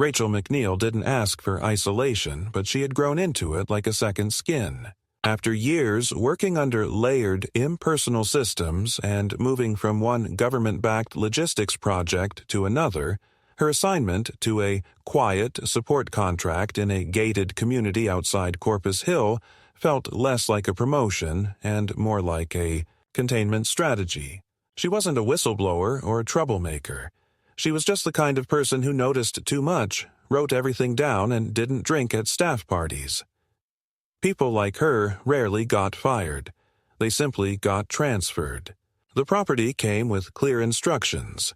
Rachel McNeil didn't ask for isolation, but she had grown into it like a second skin. After years working under layered, impersonal systems and moving from one government-backed logistics project to another, her assignment to a quiet support contract in a gated community outside Corpus Hill felt less like a promotion and more like a containment strategy. She wasn't a whistleblower or a troublemaker. She was just the kind of person who noticed too much, wrote everything down, and didn't drink at staff parties. People like her rarely got fired. They simply got transferred. The property came with clear instructions.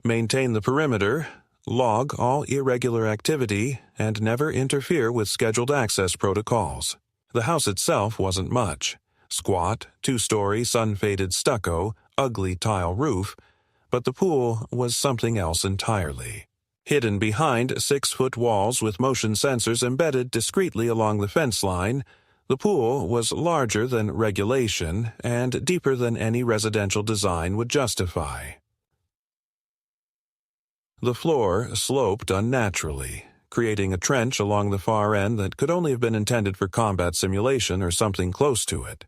Maintain the perimeter, log all irregular activity, and never interfere with scheduled access protocols. The house itself wasn't much. Squat, two-story, sun-faded stucco, ugly tile roof, but the pool was something else entirely. Hidden behind 6-foot walls with motion sensors embedded discreetly along the fence line, the pool was larger than regulation and deeper than any residential design would justify. The floor sloped unnaturally, creating a trench along the far end that could only have been intended for combat simulation or something close to it.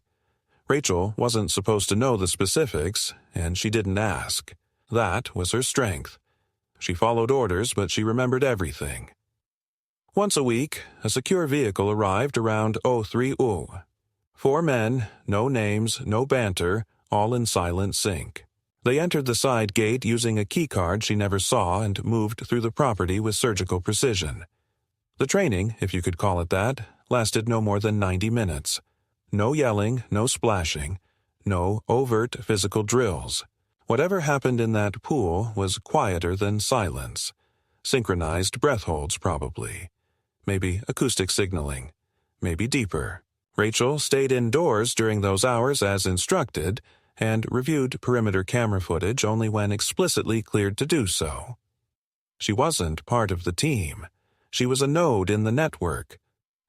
Rachel wasn't supposed to know the specifics, and she didn't ask. That was her strength. She followed orders, but she remembered everything. Once a week, a secure vehicle arrived around 03:00. 4 men, no names, no banter, all in silent sync. They entered the side gate using a keycard she never saw and moved through the property with surgical precision. The training, if you could call it that, lasted no more than 90 minutes. No yelling, no splashing, no overt physical drills. Whatever happened in that pool was quieter than silence. Synchronized breath holds, probably. Maybe acoustic signaling. Maybe deeper. Rachel stayed indoors during those hours as instructed and reviewed perimeter camera footage only when explicitly cleared to do so. She wasn't part of the team. She was a node in the network.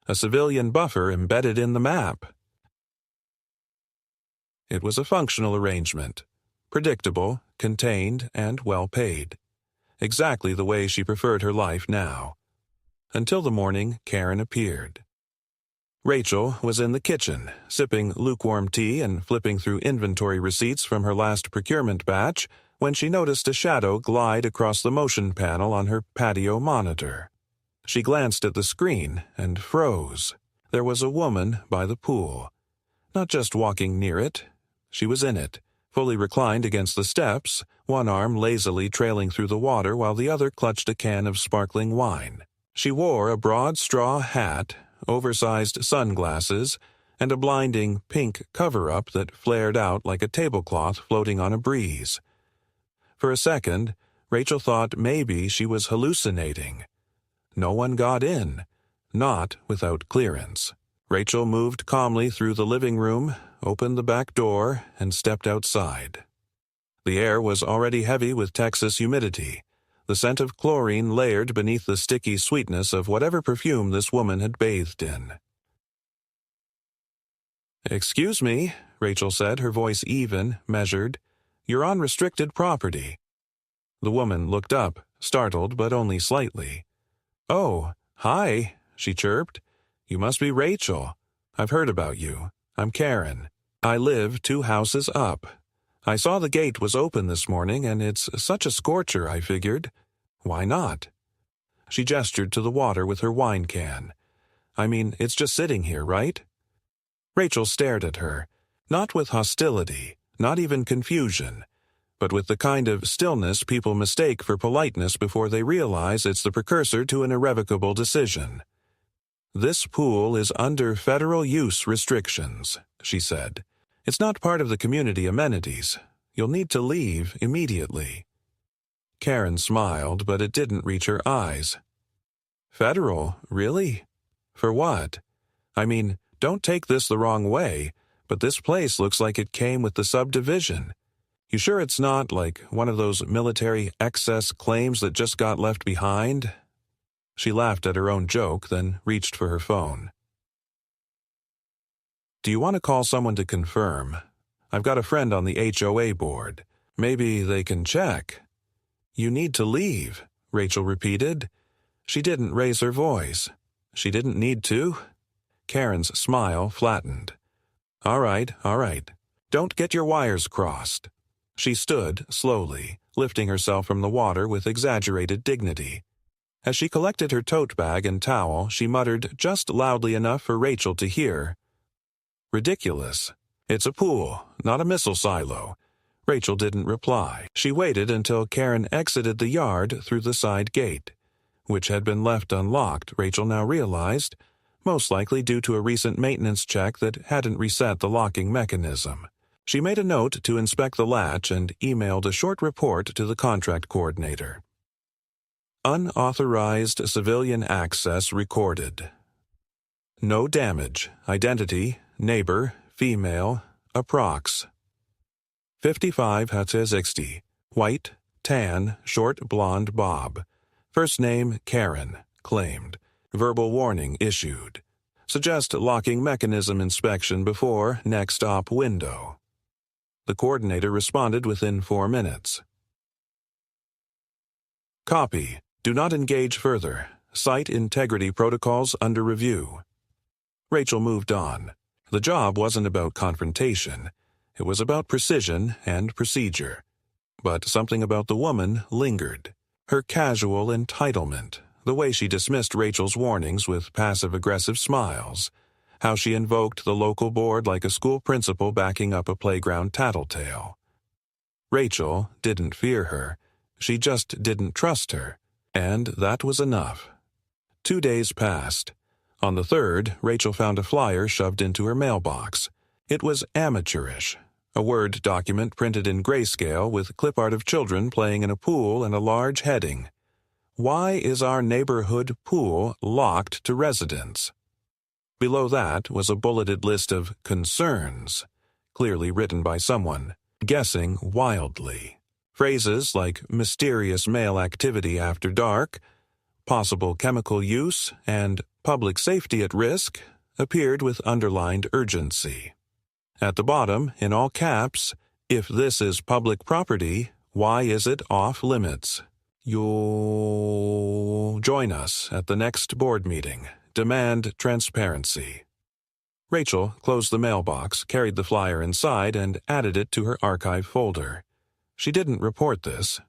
A civilian buffer embedded in the map. It was a functional arrangement. Predictable, contained, and well-paid. Exactly the way she preferred her life now. Until the morning Karen appeared. Rachel was in the kitchen, sipping lukewarm tea and flipping through inventory receipts from her last procurement batch, when she noticed a shadow glide across the motion panel on her patio monitor. She glanced at the screen and froze. There was a woman by the pool. Not just walking near it. She was in it, fully reclined against the steps, one arm lazily trailing through the water while the other clutched a can of sparkling wine. She wore a broad straw hat, oversized sunglasses, and a blinding pink cover-up that flared out like a tablecloth floating on a breeze. For a second, Rachel thought maybe she was hallucinating. No one got in, not without clearance. Rachel moved calmly through the living room, opened the back door, and stepped outside. The air was already heavy with Texas humidity, the scent of chlorine layered beneath the sticky sweetness of whatever perfume this woman had bathed in. "Excuse me," Rachel said, her voice even, measured. "You're on restricted property." The woman looked up, startled but only slightly. "Oh, hi," she chirped. "You must be Rachel. I've heard about you. I'm Karen. I live 2 houses up. I saw the gate was open this morning, and it's such a scorcher, I figured. Why not?" She gestured to the water with her wine can. "I mean, it's just sitting here, right?" Rachel stared at her, not with hostility, not even confusion, but with the kind of stillness people mistake for politeness before they realize it's the precursor to an irrevocable decision. "This pool is under federal use restrictions," she said. "It's not part of the community amenities. You'll need to leave immediately." Karen smiled, but it didn't reach her eyes. "Federal, really? For what? I mean, don't take this the wrong way, but this place looks like it came with the subdivision. You sure it's not like one of those military excess claims that just got left behind?" She laughed at her own joke, then reached for her phone. "Do you want to call someone to confirm? I've got a friend on the HOA board. Maybe they can check." "You need to leave," Rachel repeated. She didn't raise her voice. She didn't need to. Karen's smile flattened. All right. Don't get your wires crossed. She stood, slowly, lifting herself from the water with exaggerated dignity. As she collected her tote bag and towel, she muttered just loudly enough for Rachel to hear. Ridiculous. It's a pool, not a missile silo. Rachel didn't reply. She waited until Karen exited the yard through the side gate, which had been left unlocked, Rachel now realized, most likely due to a recent maintenance check that hadn't reset the locking mechanism. She made a note to inspect the latch and emailed a short report to the contract coordinator. Unauthorized civilian access recorded. No damage. Identity, neighbor, female, approx. 55 60. White, tan, short blonde bob. First name Karen, claimed. Verbal warning issued. Suggest locking mechanism inspection before next op window. The coordinator responded within 4 minutes. Copy. Do not engage further. Site integrity protocols under review. Rachel moved on. The job wasn't about confrontation. It was about precision and procedure. But something about the woman lingered. Her casual entitlement, the way she dismissed Rachel's warnings with passive-aggressive smiles, how she invoked the local board like a school principal backing up a playground tattletale. Rachel didn't fear her. She just didn't trust her, and that was enough. 2 days passed. On the 3rd, Rachel found a flyer shoved into her mailbox. It was amateurish. A Word document printed in grayscale with clip art of children playing in a pool and a large heading. Why is our neighborhood pool locked to residents? Below that was a bulleted list of concerns, clearly written by someone, guessing wildly. Phrases like mysterious male activity after dark, possible chemical use, and public safety at risk appeared with underlined urgency. At the bottom, in all caps, if this is public property, why is it off limits? You'll join us at the next board meeting. Demand transparency. Rachel closed the mailbox, carried the flyer inside, and added it to her archive folder. She didn't report this.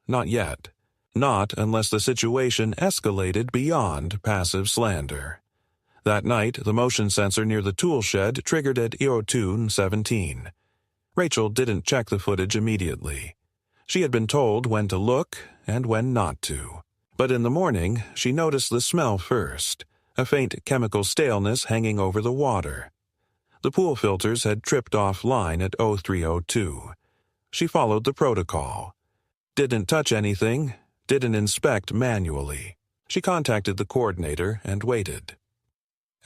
Not yet. Not unless the situation escalated beyond passive slander. That night, the motion sensor near the tool shed triggered at 02:17. Rachel didn't check the footage immediately. She had been told when to look and when not to. But in the morning, she noticed the smell first, a faint chemical staleness hanging over the water. The pool filters had tripped offline at 03:02. She followed the protocol. Didn't touch anything, didn't inspect manually. She contacted the coordinator and waited.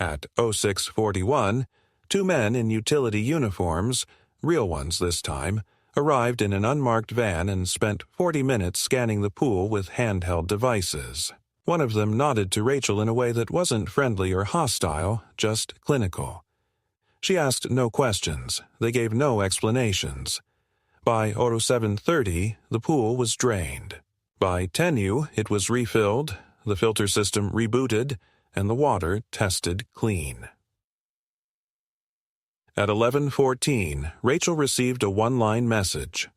At 06:41, 2 men in utility uniforms, real ones this time, arrived in an unmarked van and spent 40 minutes scanning the pool with handheld devices. One of them nodded to Rachel in a way that wasn't friendly or hostile, just clinical. She asked no questions. They gave no explanations. By 07:30, the pool was drained. By 10:00, it was refilled, the filter system rebooted, and the water tested clean. At 11:14, Rachel received a OneLine message.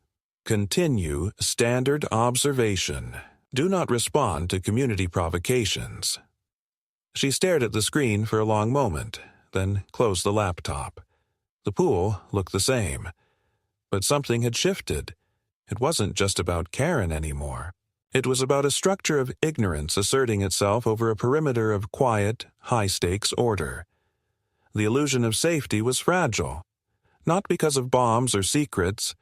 Continue standard observation. Do not respond to community provocations. She stared at the screen for a long moment, then closed the laptop. The pool looked the same. But something had shifted. It wasn't just about Karen anymore. It was about a structure of ignorance asserting itself over a perimeter of quiet, high-stakes order. The illusion of safety was fragile, not because of bombs or secrets,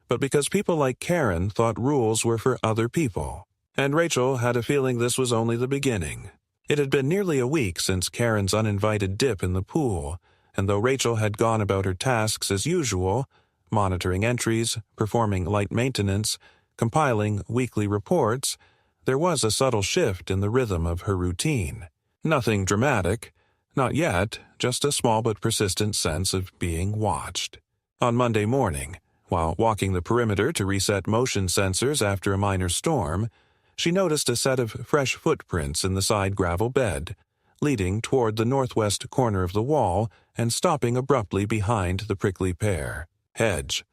but because people like Karen thought rules were for other people. And Rachel had a feeling this was only the beginning. It had been nearly a week since Karen's uninvited dip in the pool, and though Rachel had gone about her tasks as usual, monitoring entries, performing light maintenance, compiling weekly reports, there was a subtle shift in the rhythm of her routine. Nothing dramatic, not yet, just a small but persistent sense of being watched. On Monday morning, while walking the perimeter to reset motion sensors after a minor storm, She noticed a set of fresh footprints in the side gravel bed, leading toward the northwest corner of the wall and stopping abruptly behind the prickly pear hedge.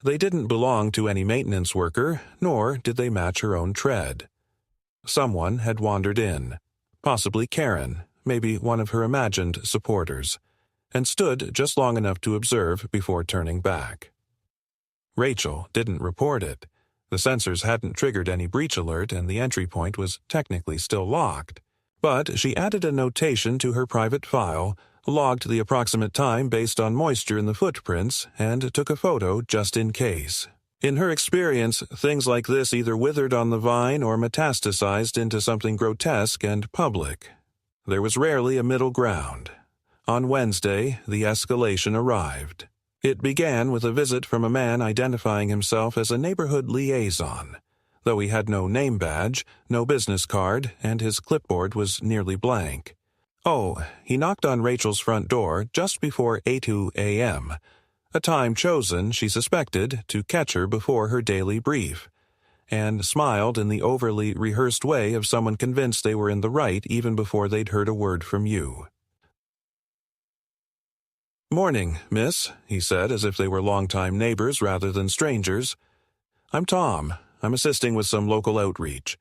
They didn't belong to any maintenance worker, nor did they match her own tread. Someone had wandered in, possibly Karen, maybe one of her imagined supporters, and stood just long enough to observe before turning back. Rachel didn't report it. The sensors hadn't triggered any breach alert and the entry point was technically still locked. But she added a notation to her private file, logged the approximate time based on moisture in the footprints, and took a photo just in case. In her experience, things like this either withered on the vine or metastasized into something grotesque and public. There was rarely a middle ground. On Wednesday, the escalation arrived. It began with a visit from a man identifying himself as a neighborhood liaison, though he had no name badge, no business card, and his clipboard was nearly blank. Oh, he knocked on Rachel's front door just before 8 a.m., a time chosen, she suspected, to catch her before her daily brief, and smiled in the overly rehearsed way of someone convinced they were in the right even before they'd heard a word from you. "Morning, miss," he said, as if they were longtime neighbors rather than strangers. "I'm Tom. I'm assisting with some local outreach.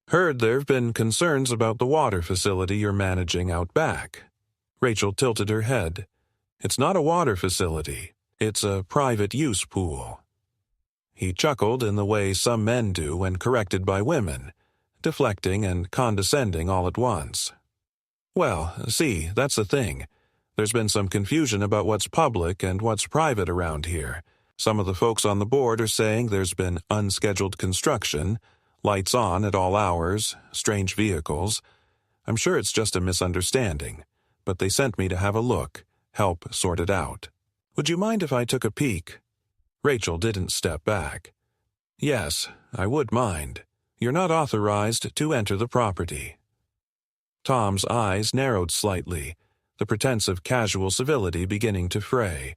Heard there've been concerns about the water facility you're managing out back." Rachel tilted her head. "It's not a water facility. It's a private use pool." He chuckled in the way some men do when corrected by women, deflecting and condescending all at once. "Well, see, that's the thing. There's been some confusion about what's public and what's private around here. Some of the folks on the board are saying there's been unscheduled construction, lights on at all hours, strange vehicles. I'm sure it's just a misunderstanding, but they sent me to have a look, help sort it out. Would you mind if I took a peek?" Rachel didn't step back. "Yes, I would mind. You're not authorized to enter the property." Tom's eyes narrowed slightly, the pretense of casual civility beginning to fray.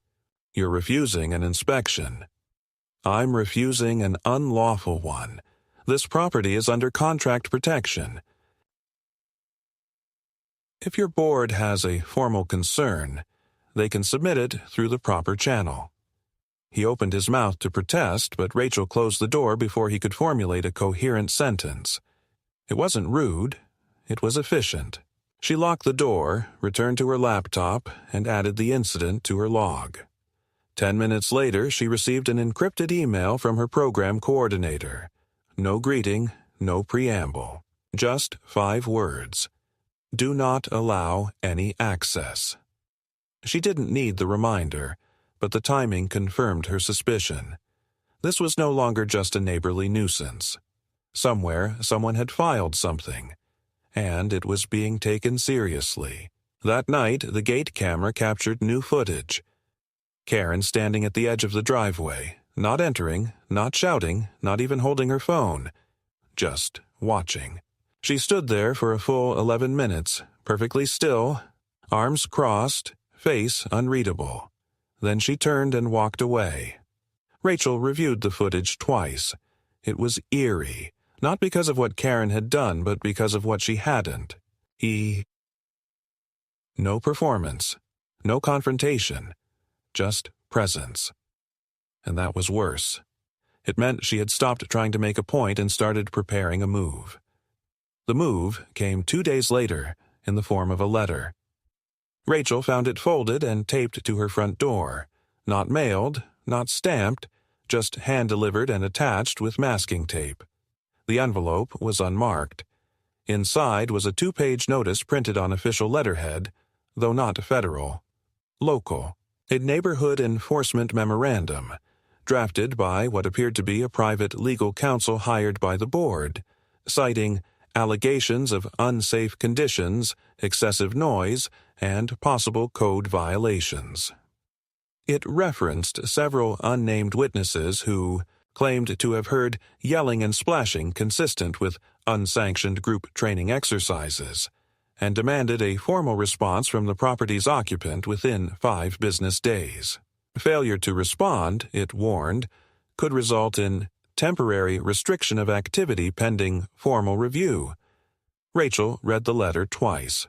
"You're refusing an inspection." "I'm refusing an unlawful one. This property is under contract protection. If your board has a formal concern, they can submit it through the proper channel." He opened his mouth to protest, but Rachel closed the door before he could formulate a coherent sentence. It wasn't rude. It was efficient. She locked the door, returned to her laptop, and added the incident to her log. 10 minutes later, she received an encrypted email from her program coordinator. No greeting, no preamble. Just 5 words. "Do not allow any access." She didn't need the reminder, but the timing confirmed her suspicion. This was no longer just a neighborly nuisance. Somewhere, someone had filed something, and it was being taken seriously. That night, the gate camera captured new footage. Karen standing at the edge of the driveway, not entering, not shouting, not even holding her phone, just watching. She stood there for a full 11 minutes, perfectly still, arms crossed, face unreadable. Then she turned and walked away. Rachel reviewed the footage twice. It was eerie, not because of what Karen had done, but because of what she hadn't. No performance, no confrontation, just presence. And that was worse. It meant she had stopped trying to make a point and started preparing a move. The move came 2 days later in the form of a letter. Rachel found it folded and taped to her front door. Not mailed, not stamped, just hand-delivered and attached with masking tape. The envelope was unmarked. Inside was a 2-page notice printed on official letterhead, though not federal. Local. A neighborhood enforcement memorandum, drafted by what appeared to be a private legal counsel hired by the board, citing allegations of unsafe conditions, excessive noise, and possible code violations. It referenced several unnamed witnesses who claimed to have heard yelling and splashing consistent with unsanctioned group training exercises, and demanded a formal response from the property's occupant within 5 business days. Failure to respond, it warned, could result in temporary restriction of activity pending formal review. Rachel read the letter twice.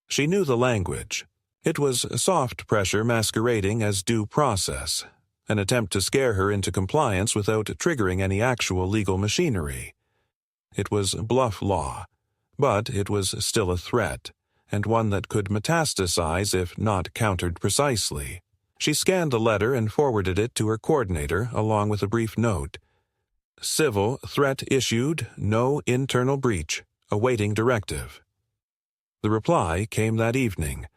She knew the language. It was soft pressure masquerading as due process, an attempt to scare her into compliance without triggering any actual legal machinery. It was bluff law, but it was still a threat, and one that could metastasize if not countered precisely. She scanned the letter and forwarded it to her coordinator along with a brief note. Civil threat issued, no internal breach, awaiting directive. The reply came that evening.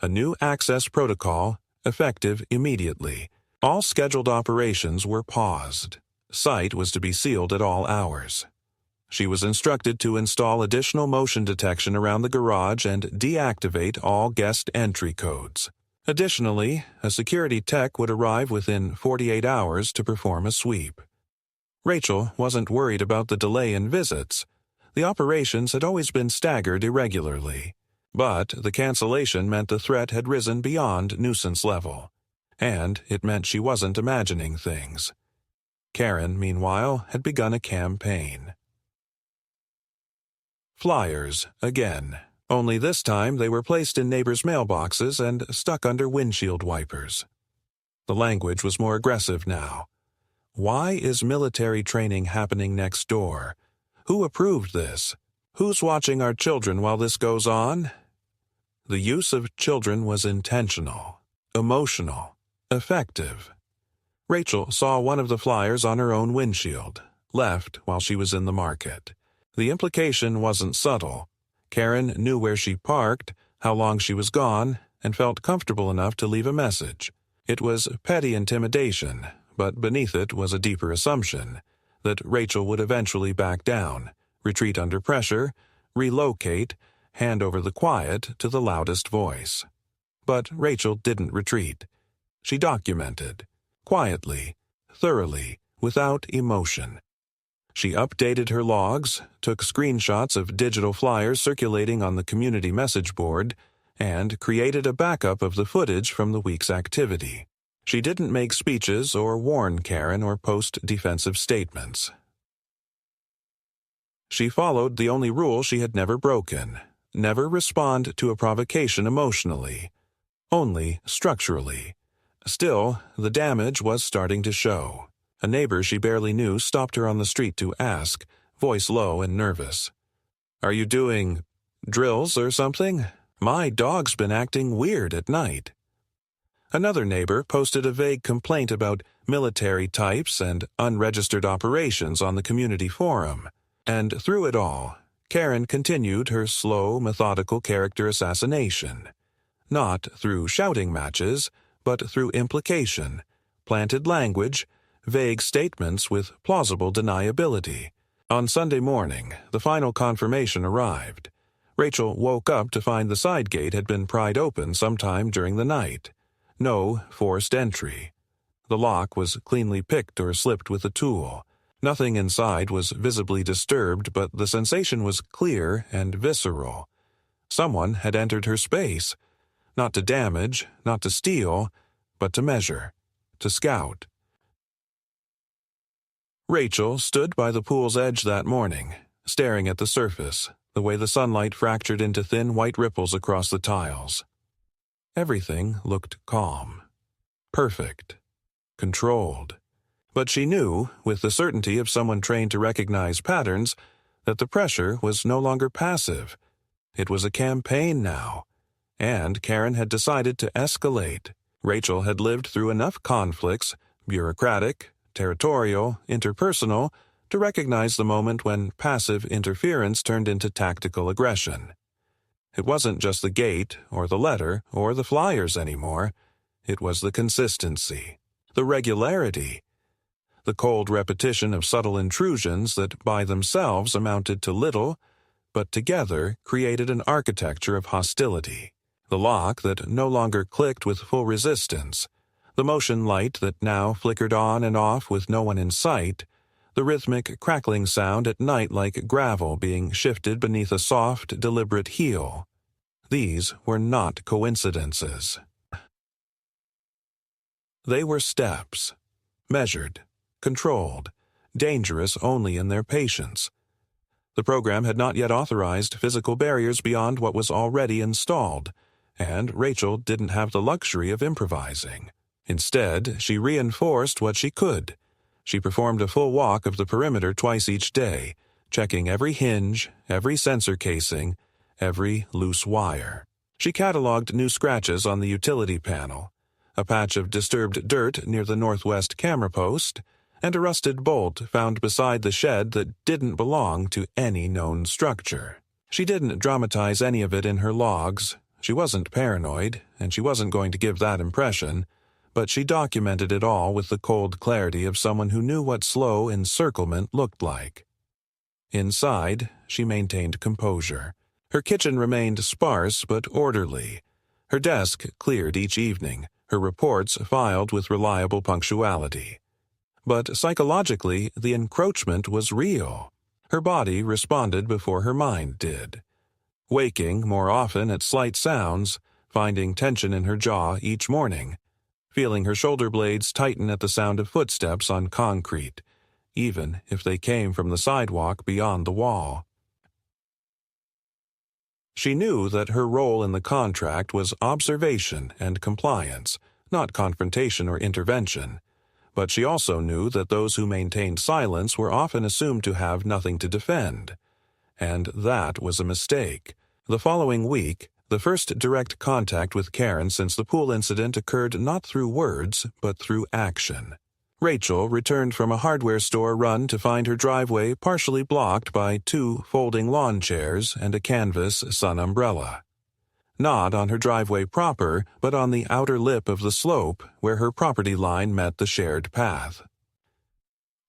A new access protocol, effective immediately. All scheduled operations were paused. Site was to be sealed at all hours. She was instructed to install additional motion detection around the garage and deactivate all guest entry codes. Additionally, a security tech would arrive within 48 hours to perform a sweep. Rachel wasn't worried about the delay in visits. The operations had always been staggered irregularly. But the cancellation meant the threat had risen beyond nuisance level. And it meant she wasn't imagining things. Karen, meanwhile, had begun a campaign. Flyers, again. Only this time they were placed in neighbors' mailboxes and stuck under windshield wipers. The language was more aggressive now. Why is military training happening next door? Who approved this? Who's watching our children while this goes on? The use of children was intentional, emotional, effective. Rachel saw one of the flyers on her own windshield, left while she was in the market. The implication wasn't subtle. Karen knew where she parked, how long she was gone, and felt comfortable enough to leave a message. It was petty intimidation, but beneath it was a deeper assumption that Rachel would eventually back down, retreat under pressure, relocate, hand over the quiet to the loudest voice. But Rachel didn't retreat. She documented, quietly, thoroughly, without emotion. She updated her logs, took screenshots of digital flyers circulating on the community message board, and created a backup of the footage from the week's activity. She didn't make speeches or warn Karen or post defensive statements. She followed the only rule she had never broken: never respond to a provocation emotionally, only structurally. Still, the damage was starting to show. A neighbor she barely knew stopped her on the street to ask, voice low and nervous, "Are you doing drills or something? My dog's been acting weird at night." Another neighbor posted a vague complaint about military types and unregistered operations on the community forum. And through it all, Karen continued her slow, methodical character assassination. Not through shouting matches, but through implication, planted language, vague statements with plausible deniability. On Sunday morning, the final confirmation arrived. Rachel woke up to find the side gate had been pried open sometime during the night. No forced entry. The lock was cleanly picked or slipped with a tool. Nothing inside was visibly disturbed, but the sensation was clear and visceral. Someone had entered her space, not to damage, not to steal, but to measure, to scout. Rachel stood by the pool's edge that morning, staring at the surface, the way the sunlight fractured into thin white ripples across the tiles. Everything looked calm, perfect, controlled. But she knew, with the certainty of someone trained to recognize patterns, that the pressure was no longer passive. It was a campaign now. And Karen had decided to escalate. Rachel had lived through enough conflicts, bureaucratic, territorial, interpersonal, to recognize the moment when passive interference turned into tactical aggression. It wasn't just the gate, or the letter, or the flyers anymore. It was the consistency, the regularity, the cold repetition of subtle intrusions that by themselves amounted to little, but together created an architecture of hostility. The lock that no longer clicked with full resistance, the motion light that now flickered on and off with no one in sight, the rhythmic crackling sound at night like gravel being shifted beneath a soft, deliberate heel. These were not coincidences. They were steps, measured, controlled, dangerous only in their patience. The program had not yet authorized physical barriers beyond what was already installed, and Rachel didn't have the luxury of improvising. Instead, she reinforced what she could. She performed a full walk of the perimeter twice each day, checking every hinge, every sensor casing, every loose wire. She cataloged new scratches on the utility panel, a patch of disturbed dirt near the northwest camera post, and a rusted bolt found beside the shed that didn't belong to any known structure. She didn't dramatize any of it in her logs. She wasn't paranoid, and she wasn't going to give that impression, but she documented it all with the cold clarity of someone who knew what slow encirclement looked like. Inside, she maintained composure. Her kitchen remained sparse but orderly. Her desk cleared each evening, her reports filed with reliable punctuality. But psychologically, the encroachment was real. Her body responded before her mind did. Waking more often at slight sounds, finding tension in her jaw each morning, feeling her shoulder blades tighten at the sound of footsteps on concrete, even if they came from the sidewalk beyond the wall. She knew that her role in the contract was observation and compliance, not confrontation or intervention. But she also knew that those who maintained silence were often assumed to have nothing to defend. And that was a mistake. The following week, the first direct contact with Karen since the pool incident occurred not through words, but through action. Rachel returned from a hardware store run to find her driveway partially blocked by 2 folding lawn chairs and a canvas sun umbrella. Not on her driveway proper, but on the outer lip of the slope where her property line met the shared path.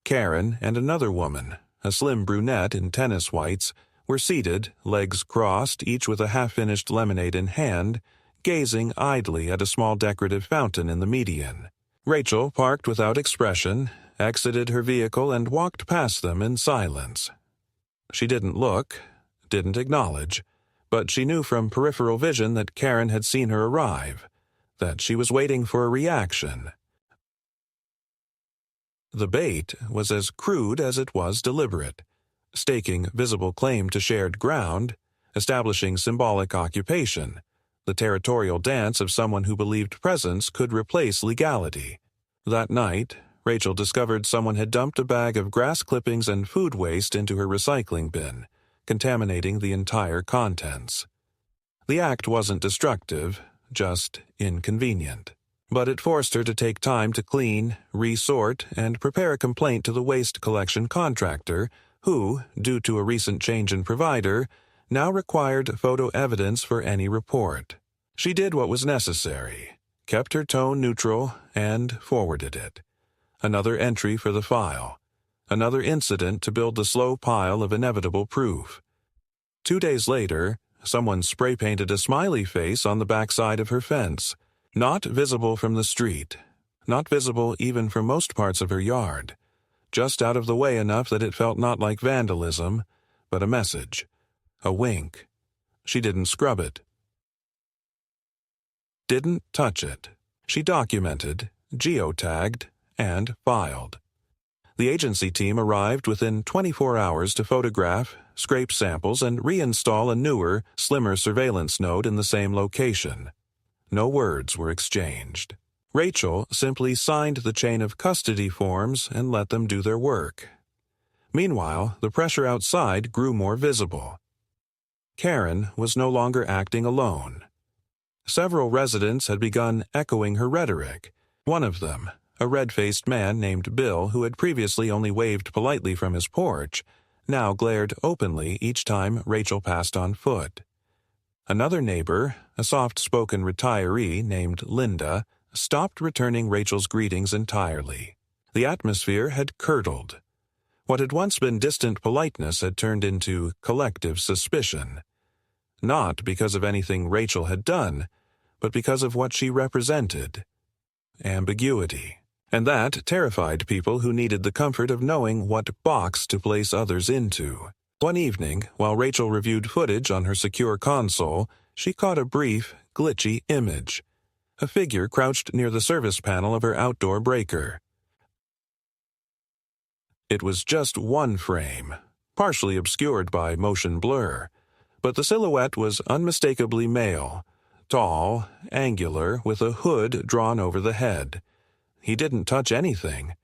Karen and another woman, a slim brunette in tennis whites, were seated, legs crossed, each with a half-finished lemonade in hand, gazing idly at a small decorative fountain in the median. Rachel parked without expression, exited her vehicle, and walked past them in silence. She didn't look, didn't acknowledge, but she knew from peripheral vision that Karen had seen her arrive, that she was waiting for a reaction. The bait was as crude as it was deliberate, staking visible claim to shared ground, establishing symbolic occupation, the territorial dance of someone who believed presence could replace legality. That night, Rachel discovered someone had dumped a bag of grass clippings and food waste into her recycling bin, contaminating the entire contents. The act wasn't destructive, just inconvenient. But it forced her to take time to clean, resort, and prepare a complaint to the waste collection contractor, who, due to a recent change in provider, now required photo evidence for any report. She did what was necessary, kept her tone neutral, and forwarded it. Another entry for the file. Another incident to build the slow pile of inevitable proof. 2 days later, someone spray-painted a smiley face on the backside of her fence, not visible from the street, not visible even from most parts of her yard, just out of the way enough that it felt not like vandalism, but a message, a wink. She didn't scrub it. Didn't touch it. She documented, geotagged, and filed. The agency team arrived within 24 hours to photograph, scrape samples, and reinstall a newer, slimmer surveillance node in the same location. No words were exchanged. Rachel simply signed the chain of custody forms and let them do their work. Meanwhile, the pressure outside grew more visible. Karen was no longer acting alone. Several residents had begun echoing her rhetoric. One of them, a red-faced man named Bill who had previously only waved politely from his porch, now glared openly each time Rachel passed on foot. Another neighbor, a soft-spoken retiree named Linda, stopped returning Rachel's greetings entirely. The atmosphere had curdled. What had once been distant politeness had turned into collective suspicion. Not because of anything Rachel had done, but because of what she represented. Ambiguity. And that terrified people who needed the comfort of knowing what box to place others into. One evening, while Rachel reviewed footage on her secure console, she caught a brief, glitchy image. A figure crouched near the service panel of her outdoor breaker. It was just one frame, partially obscured by motion blur, but the silhouette was unmistakably male, tall, angular, with a hood drawn over the head. He didn't touch anything.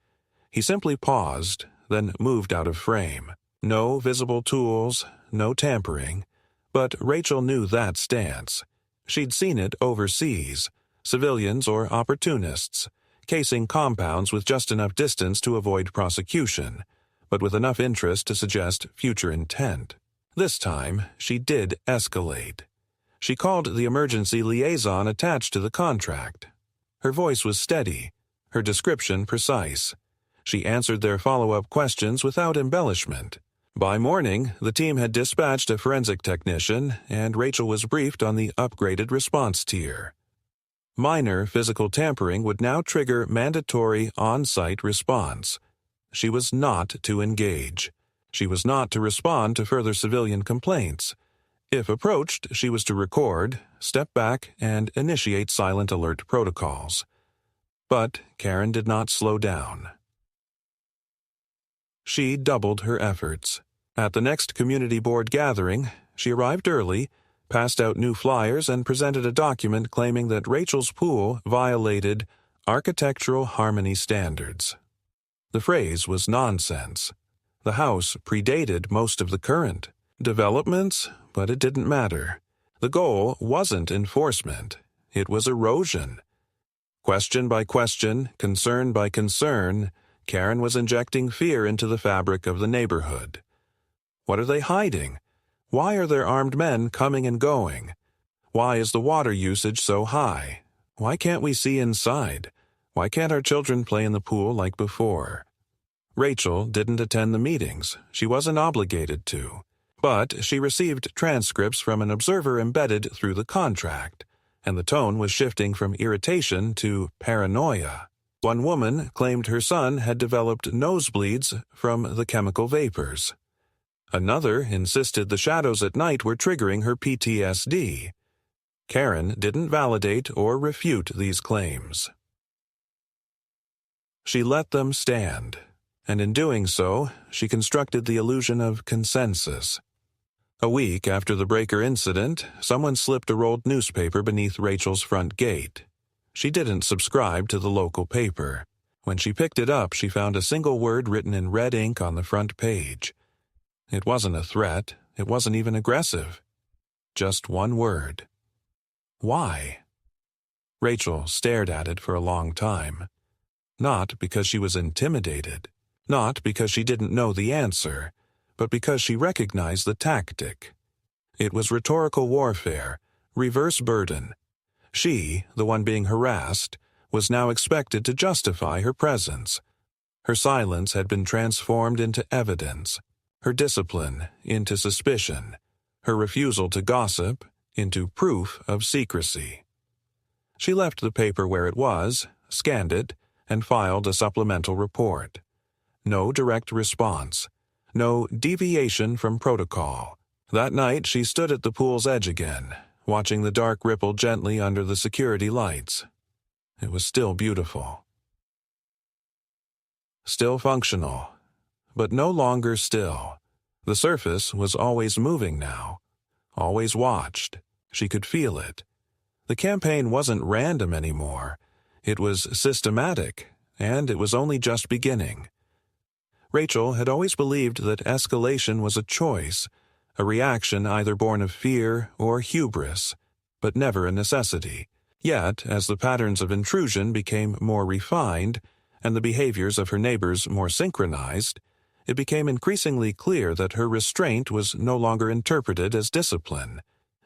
He simply paused, then moved out of frame. No visible tools, no tampering, but Rachel knew that stance. She'd seen it overseas, civilians or opportunists, casing compounds with just enough distance to avoid prosecution, but with enough interest to suggest future intent. This time, she did escalate. She called the emergency liaison attached to the contract. Her voice was steady, her description precise. She answered their follow-up questions without embellishment. By morning, the team had dispatched a forensic technician, and Rachel was briefed on the upgraded response tier. Minor physical tampering would now trigger mandatory on-site response. She was not to engage. She was not to respond to further civilian complaints. If approached, she was to record, step back, and initiate silent alert protocols. But Karen did not slow down. She doubled her efforts. At the next community board gathering, she arrived early, passed out new flyers, and presented a document claiming that Rachel's pool violated architectural harmony standards. The phrase was nonsense. The house predated most of the current developments, but it didn't matter. The goal wasn't enforcement. It was erosion. Question by question, concern by concern, Karen was injecting fear into the fabric of the neighborhood. What are they hiding? Why are there armed men coming and going? Why is the water usage so high? Why can't we see inside? Why can't our children play in the pool like before? Rachel didn't attend the meetings. She wasn't obligated to. But she received transcripts from an observer embedded through the contract, and the tone was shifting from irritation to paranoia. One woman claimed her son had developed nosebleeds from the chemical vapors. Another insisted the shadows at night were triggering her PTSD. Karen didn't validate or refute these claims. She let them stand, and in doing so, she constructed the illusion of consensus. A week after the breaker incident, someone slipped a rolled newspaper beneath Rachel's front gate. She didn't subscribe to the local paper. When she picked it up, she found a single word written in red ink on the front page. It wasn't a threat. It wasn't even aggressive. Just one word. Why? Rachel stared at it for a long time. Not because she was intimidated. Not because she didn't know the answer, but because she recognized the tactic. It was rhetorical warfare, reverse burden. She, the one being harassed, was now expected to justify her presence. Her silence had been transformed into evidence, her discipline into suspicion, her refusal to gossip into proof of secrecy. She left the paper where it was, scanned it, and filed a supplemental report. No direct response. No deviation from protocol. That night she stood at the pool's edge again, watching the dark ripple gently under the security lights. It was still beautiful. Still functional, but no longer still. The surface was always moving now, always watched. She could feel it. The campaign wasn't random anymore. It was systematic, and it was only just beginning. Rachel had always believed that escalation was a choice, a reaction either born of fear or hubris, but never a necessity. Yet, as the patterns of intrusion became more refined, and the behaviors of her neighbors more synchronized, it became increasingly clear that her restraint was no longer interpreted as discipline.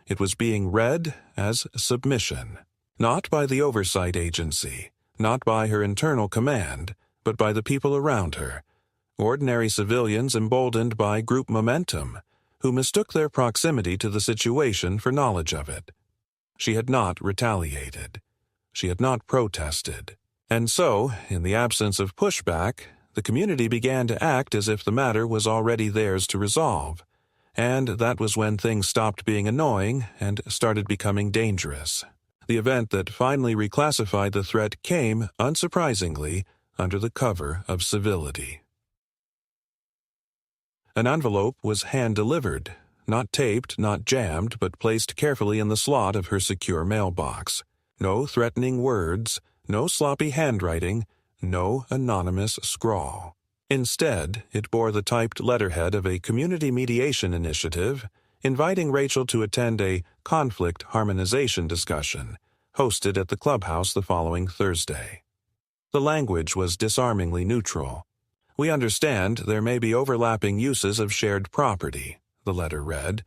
It was being read as submission. Not by the oversight agency, not by her internal command, but by the people around her. Ordinary civilians emboldened by group momentum, who mistook their proximity to the situation for knowledge of it. She had not retaliated. She had not protested. And so, in the absence of pushback, the community began to act as if the matter was already theirs to resolve. And that was when things stopped being annoying and started becoming dangerous. The event that finally reclassified the threat came, unsurprisingly, under the cover of civility. An envelope was hand-delivered, not taped, not jammed, but placed carefully in the slot of her secure mailbox. No threatening words, no sloppy handwriting, no anonymous scrawl. Instead, it bore the typed letterhead of a community mediation initiative inviting Rachel to attend a conflict harmonization discussion hosted at the clubhouse the following Thursday. The language was disarmingly neutral. "We understand there may be overlapping uses of shared property," the letter read,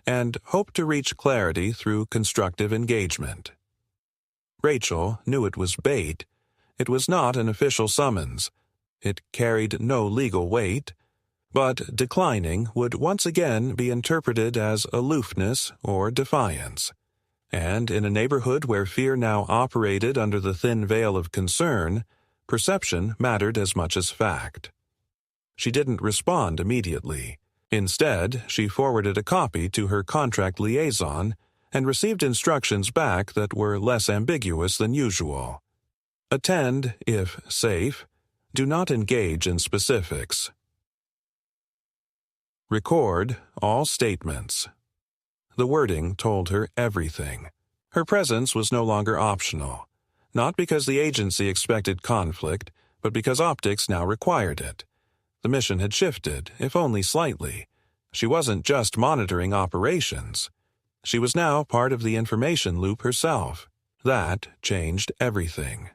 "and hope to reach clarity through constructive engagement." Rachel knew it was bait. It was not an official summons. It carried no legal weight, but declining would once again be interpreted as aloofness or defiance. And in a neighborhood where fear now operated under the thin veil of concern, perception mattered as much as fact. She didn't respond immediately. Instead, she forwarded a copy to her contract liaison and received instructions back that were less ambiguous than usual. Attend, if safe. Do not engage in specifics. Record all statements. The wording told her everything. Her presence was no longer optional, not because the agency expected conflict, but because optics now required it. The mission had shifted, if only slightly. She wasn't just monitoring operations. She was now part of the information loop herself. That changed everything.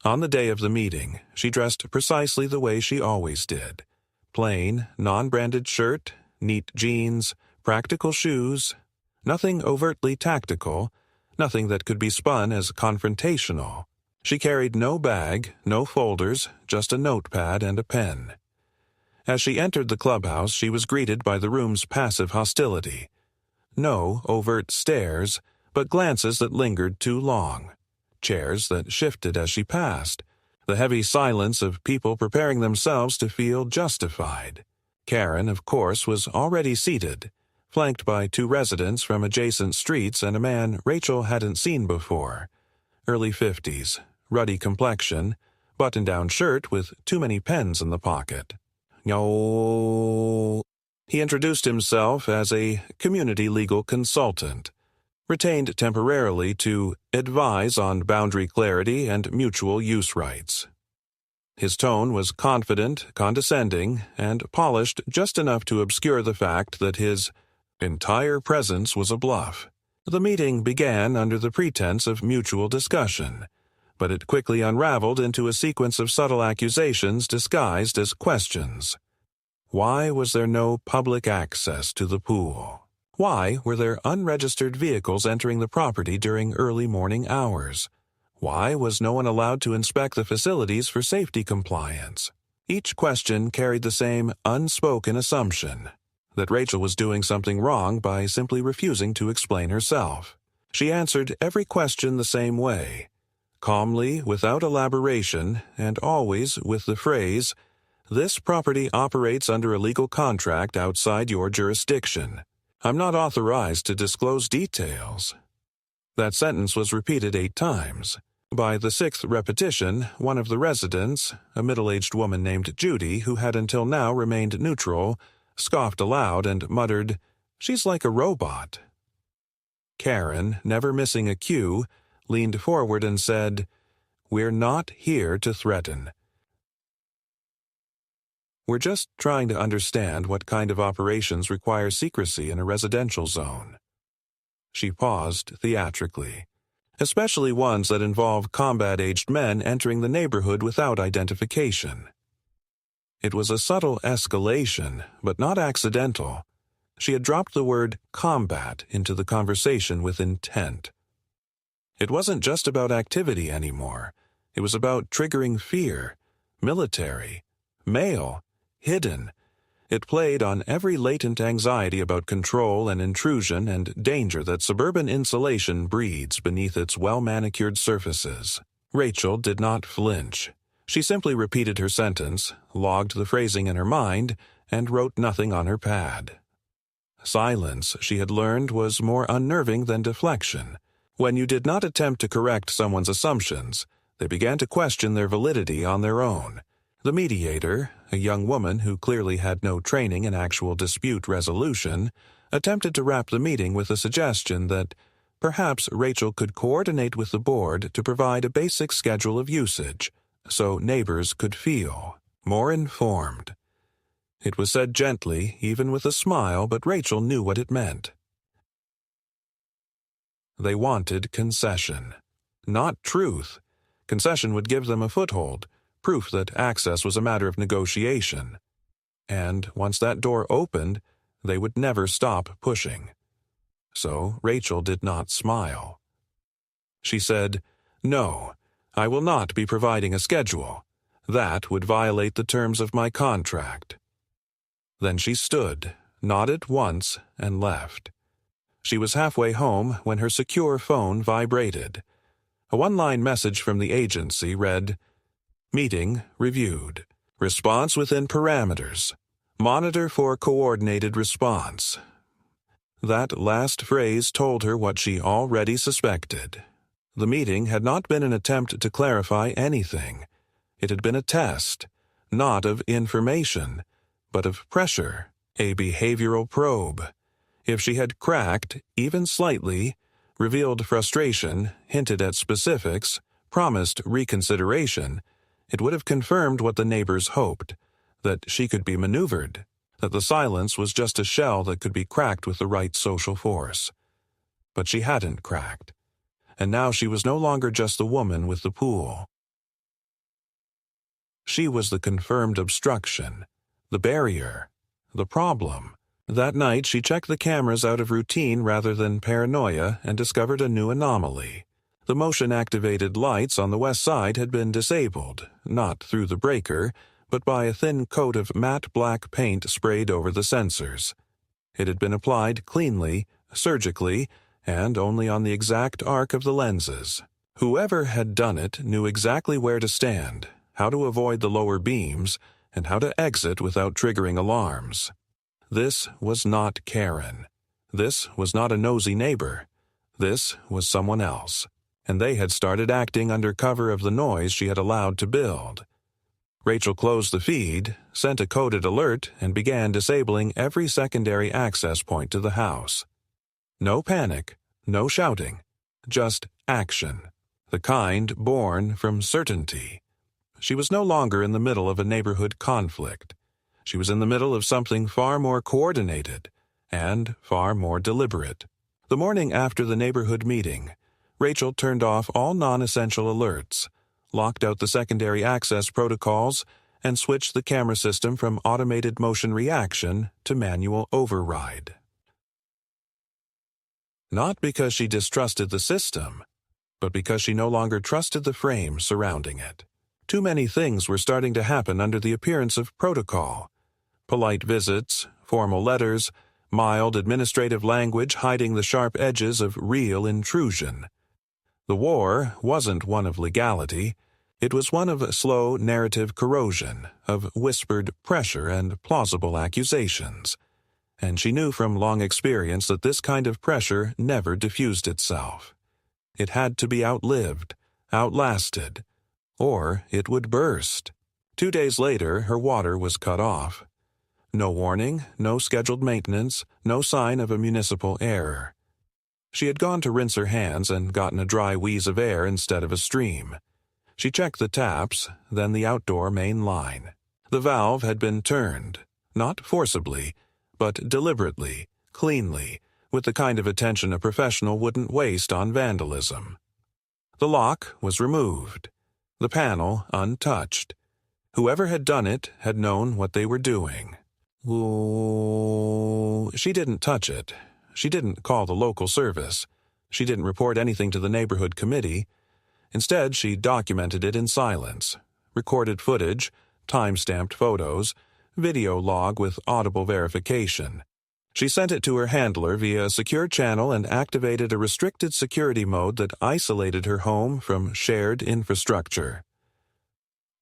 On the day of the meeting, she dressed precisely the way she always did. Plain, non-branded shirt, neat jeans, practical shoes. Nothing overtly tactical, nothing that could be spun as confrontational. She carried no bag, no folders, just a notepad and a pen. As she entered the clubhouse, she was greeted by the room's passive hostility. No overt stares, but glances that lingered too long. Chairs that shifted as she passed. The heavy silence of people preparing themselves to feel justified. Karen, of course, was already seated, flanked by two residents from adjacent streets and a man Rachel hadn't seen before. Early 50s, ruddy complexion, button-down shirt with too many pens in the pocket. "No." He introduced himself as a community legal consultant, retained temporarily to advise on boundary clarity and mutual use rights. His tone was confident, condescending, and polished just enough to obscure the fact that his entire presence was a bluff. The meeting began under the pretense of mutual discussion, but it quickly unraveled into a sequence of subtle accusations disguised as questions. Why was there no public access to the pool? Why were there unregistered vehicles entering the property during early morning hours? Why was no one allowed to inspect the facilities for safety compliance? Each question carried the same unspoken assumption, that Rachel was doing something wrong by simply refusing to explain herself. She answered every question the same way, calmly, without elaboration, and always with the phrase, "This property operates under a legal contract outside your jurisdiction. I'm not authorized to disclose details." That sentence was repeated 8 times. By the 6th repetition, one of the residents, a middle-aged woman named Judy, who had until now remained neutral, scoffed aloud and muttered, "She's like a robot." Karen, never missing a cue, leaned forward and said, "We're not here to threaten. We're just trying to understand what kind of operations require secrecy in a residential zone." She paused theatrically, especially ones that involve combat-aged men entering the neighborhood without identification. It was a subtle escalation, but not accidental. She had dropped the word combat into the conversation with intent. It wasn't just about activity anymore. It was about triggering fear, military, male, hidden. It played on every latent anxiety about control and intrusion and danger that suburban insulation breeds beneath its well-manicured surfaces. Rachel did not flinch. She simply repeated her sentence, logged the phrasing in her mind, and wrote nothing on her pad. Silence, she had learned, was more unnerving than deflection. When you did not attempt to correct someone's assumptions, they began to question their validity on their own. The mediator, a young woman who clearly had no training in actual dispute resolution, attempted to wrap the meeting with a suggestion that perhaps Rachel could coordinate with the board to provide a basic schedule of usage, so neighbors could feel more informed. It was said gently, even with a smile, but Rachel knew what it meant. They wanted concession. Not truth. Concession would give them a foothold, proof that access was a matter of negotiation. And once that door opened, they would never stop pushing. So Rachel did not smile. She said, "No, I will not be providing a schedule. That would violate the terms of my contract." Then she stood, nodded once, and left. She was halfway home when her secure phone vibrated. A one-line message from the agency read, "Meeting reviewed. Response within parameters. Monitor for coordinated response." That last phrase told her what she already suspected. The meeting had not been an attempt to clarify anything. It had been a test, not of information, but of pressure, a behavioral probe. If she had cracked, even slightly, revealed frustration, hinted at specifics, promised reconsideration, it would have confirmed what the neighbors hoped, that she could be maneuvered, that the silence was just a shell that could be cracked with the right social force. But she hadn't cracked, and now she was no longer just the woman with the pool. She was the confirmed obstruction, the barrier, the problem. That night she checked the cameras out of routine rather than paranoia and discovered a new anomaly. The motion-activated lights on the west side had been disabled, not through the breaker, but by a thin coat of matte black paint sprayed over the sensors. It had been applied cleanly, surgically, and only on the exact arc of the lenses. Whoever had done it knew exactly where to stand, how to avoid the lower beams, and how to exit without triggering alarms. This was not Karen. This was not a nosy neighbor. This was someone else, and they had started acting under cover of the noise she had allowed to build. Rachel closed the feed, sent a coded alert, and began disabling every secondary access point to the house. No panic, no shouting, just action, the kind born from certainty. She was no longer in the middle of a neighborhood conflict. She was in the middle of something far more coordinated and far more deliberate. The morning after the neighborhood meeting, Rachel turned off all non-essential alerts, locked out the secondary access protocols, and switched the camera system from automated motion reaction to manual override. Not because she distrusted the system, but because she no longer trusted the frame surrounding it. Too many things were starting to happen under the appearance of protocol. Polite visits, formal letters, mild administrative language hiding the sharp edges of real intrusion. The war wasn't one of legality. It was one of slow narrative corrosion, of whispered pressure and plausible accusations. And she knew from long experience that this kind of pressure never diffused itself. It had to be outlived, outlasted, or it would burst. 2 days later, her water was cut off. No warning, no scheduled maintenance, no sign of a municipal error. She had gone to rinse her hands and gotten a dry wheeze of air instead of a stream. She checked the taps, then the outdoor main line. The valve had been turned, not forcibly, but deliberately, cleanly, with the kind of attention a professional wouldn't waste on vandalism. The lock was removed, the panel untouched. Whoever had done it had known what they were doing. Ooh, she didn't touch it. She didn't call the local service. She didn't report anything to the neighborhood committee. Instead, she documented it in silence, recorded footage, time-stamped photos, video log with audible verification. She sent it to her handler via a secure channel and activated a restricted security mode that isolated her home from shared infrastructure.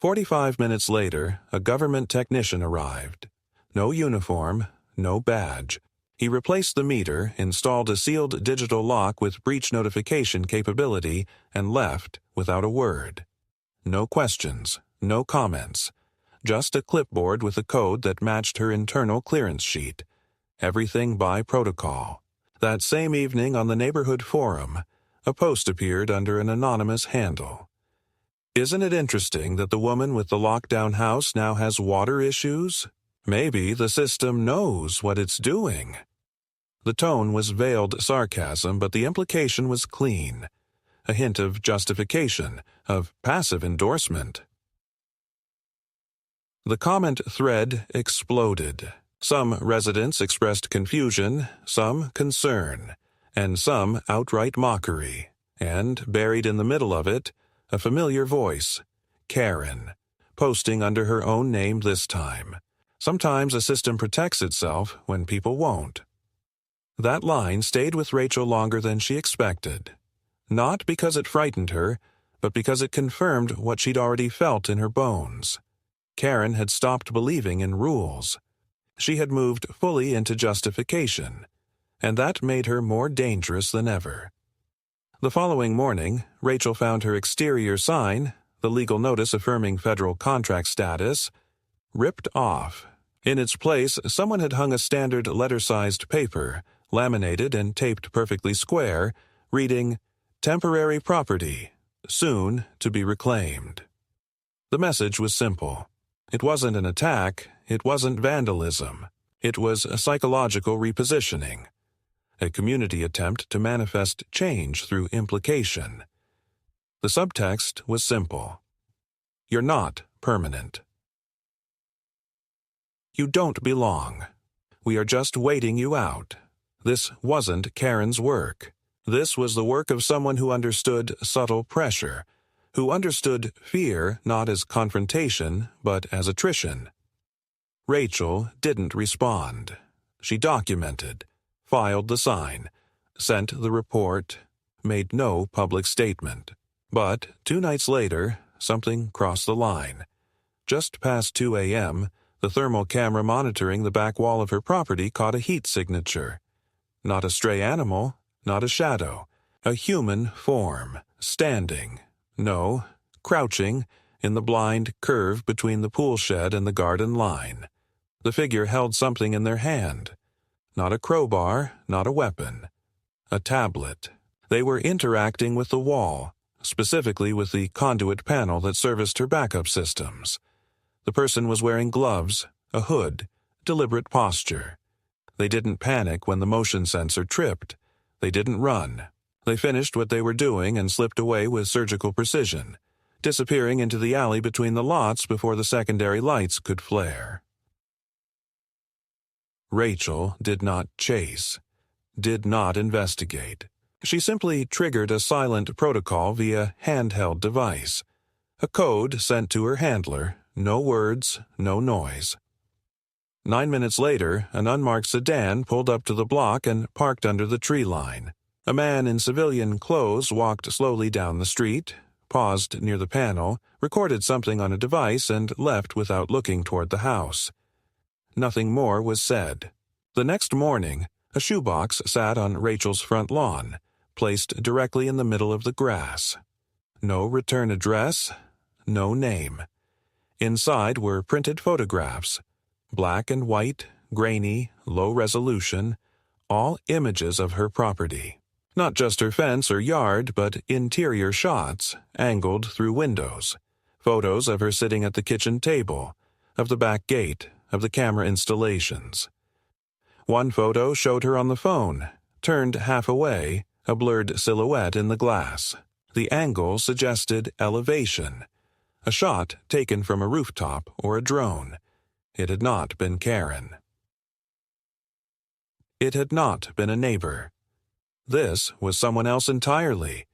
45 minutes later, a government technician arrived. No uniform, no badge. He replaced the meter, installed a sealed digital lock with breach notification capability, and left without a word. No questions, no comments. just a clipboard with a code that matched her internal clearance sheet. Everything by protocol. That same evening on the neighborhood forum, a post appeared under an anonymous handle. Isn't it interesting that the woman with the lockdown house now has water issues? Maybe the system knows what it's doing. The tone was veiled sarcasm, but the implication was clean. A hint of justification, of passive endorsement. The comment thread exploded. Some residents expressed confusion, some concern, and some outright mockery. And, buried in the middle of it, a familiar voice, Karen, posting under her own name this time. Sometimes a system protects itself when people won't. That line stayed with Rachel longer than she expected. Not because it frightened her, but because it confirmed what she'd already felt in her bones. Karen had stopped believing in rules. She had moved fully into justification, and that made her more dangerous than ever. The following morning, Rachel found her exterior sign, the legal notice affirming federal contract status, ripped off. In its place, someone had hung a standard letter-sized paper, laminated and taped perfectly square, reading, "Temporary property, soon to be reclaimed." The message was simple. It wasn't an attack, it wasn't vandalism. It was a psychological repositioning, a community attempt to manifest change through implication. The subtext was simple. You're not permanent. You don't belong. We are just waiting you out. This wasn't Karen's work. This was the work of someone who understood subtle pressure, who understood fear not as confrontation, but as attrition. Rachel didn't respond. She documented, filed the sign, sent the report, made no public statement. But 2 nights later, something crossed the line. Just past 2 a.m., the thermal camera monitoring the back wall of her property caught a heat signature. Not a stray animal, not a shadow, a human form, standing, no, crouching, in the blind curve between the pool shed and the garden line. The figure held something in their hand. Not a crowbar, not a weapon. A tablet. They were interacting with the wall, specifically with the conduit panel that serviced her backup systems. The person was wearing gloves, a hood, deliberate posture. They didn't panic when the motion sensor tripped. They didn't run. They finished what they were doing and slipped away with surgical precision, disappearing into the alley between the lots before the secondary lights could flare. Rachel did not chase, did not investigate. She simply triggered a silent protocol via handheld device. A code sent to her handler, no words, no noise. 9 minutes later, an unmarked sedan pulled up to the block and parked under the tree line. A man in civilian clothes walked slowly down the street, paused near the panel, recorded something on a device, and left without looking toward the house. Nothing more was said. The next morning, a shoebox sat on Rachel's front lawn, placed directly in the middle of the grass. No return address, no name. Inside were printed photographs, black and white, grainy, low resolution, all images of her property. Not just her fence or yard, but interior shots, angled through windows. Photos of her sitting at the kitchen table, of the back gate, of the camera installations. One photo showed her on the phone, turned half away, a blurred silhouette in the glass. The angle suggested elevation. A shot taken from a rooftop or a drone. It had not been Karen. It had not been a neighbor. This was someone else entirely.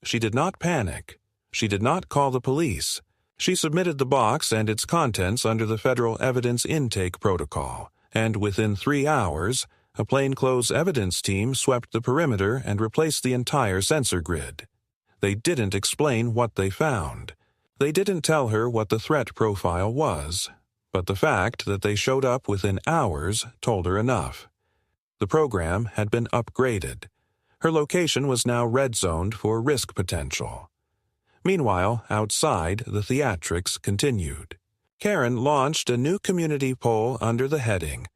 She did not panic. She did not call the police. She submitted the box and its contents under the Federal Evidence Intake Protocol, and within 3 hours, a plainclothes evidence team swept the perimeter and replaced the entire sensor grid. They didn't explain what they found. They didn't tell her what the threat profile was, but the fact that they showed up within hours told her enough. The program had been upgraded. Her location was now red-zoned for risk potential. Meanwhile, outside, the theatrics continued. Karen launched a new community poll under the heading,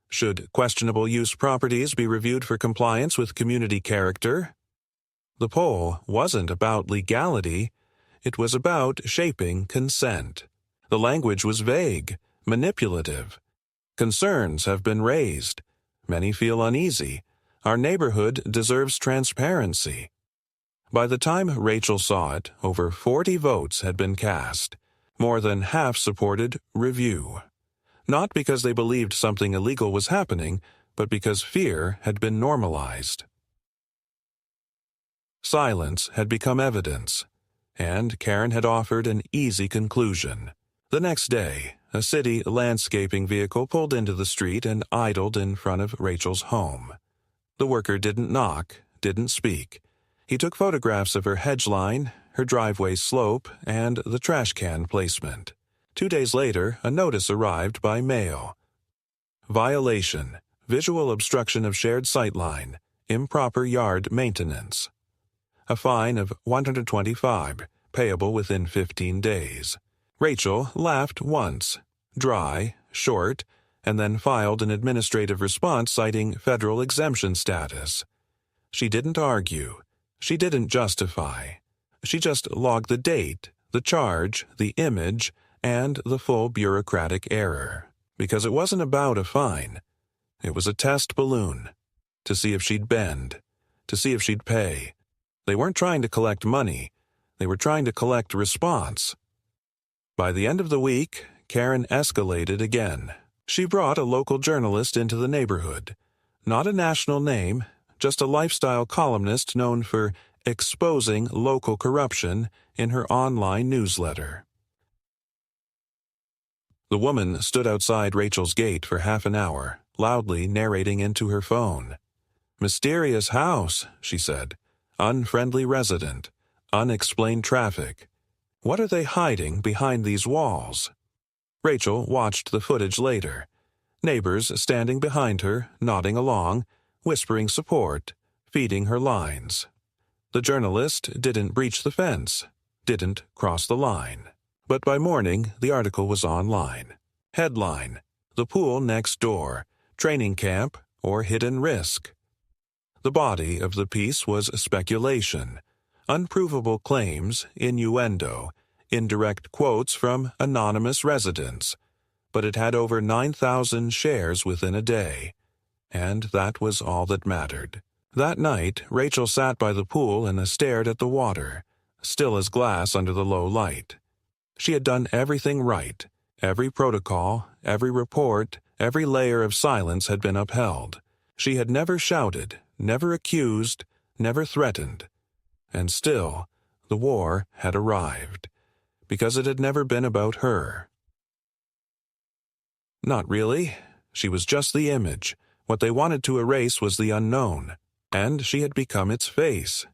"Should questionable use properties be reviewed for compliance with community character?" The poll wasn't about legality, it was about shaping consent. The language was vague, manipulative. Concerns have been raised. Many feel uneasy. Our neighborhood deserves transparency. By the time Rachel saw it, over 40 votes had been cast. More than half supported review. Not because they believed something illegal was happening, but because fear had been normalized. Silence had become evidence, and Karen had offered an easy conclusion. The next day, a city landscaping vehicle pulled into the street and idled in front of Rachel's home. The worker didn't knock, didn't speak. He took photographs of her hedge line, her driveway slope, and the trash can placement. 2 days later, a notice arrived by mail. Violation: visual obstruction of shared sightline, improper yard maintenance. A fine of $125, payable within 15 days. Rachel laughed once, dry, short, and then filed an administrative response citing federal exemption status. She didn't argue. She didn't justify. She just logged the date, the charge, the image, and the full bureaucratic error. Because it wasn't about a fine. It was a test balloon. To see if she'd bend. To see if she'd pay. They weren't trying to collect money. They were trying to collect response. By the end of the week, Karen escalated again. She brought a local journalist into the neighborhood. Not a national name, just a lifestyle columnist known for exposing local corruption in her online newsletter. The woman stood outside Rachel's gate for half an hour, loudly narrating into her phone. "Mysterious house," she said. "Unfriendly resident. Unexplained traffic. What are they hiding behind these walls?" Rachel watched the footage later. Neighbors standing behind her, nodding along, whispering support, feeding her lines. The journalist didn't breach the fence, didn't cross the line. But by morning, the article was online. Headline: "The pool next door, training camp or hidden risk." The body of the piece was speculation, unprovable claims, innuendo, indirect quotes from anonymous residents, but it had over 9,000 shares within a day. And that was all that mattered. That night, Rachel sat by the pool and stared at the water, still as glass under the low light. She had done everything right. Every protocol, every report, every layer of silence had been upheld. She had never shouted, never accused, never threatened. And still, the war had arrived, because it had never been about her. Not really. She was just the image. What they wanted to erase was the unknown, and she had become its face.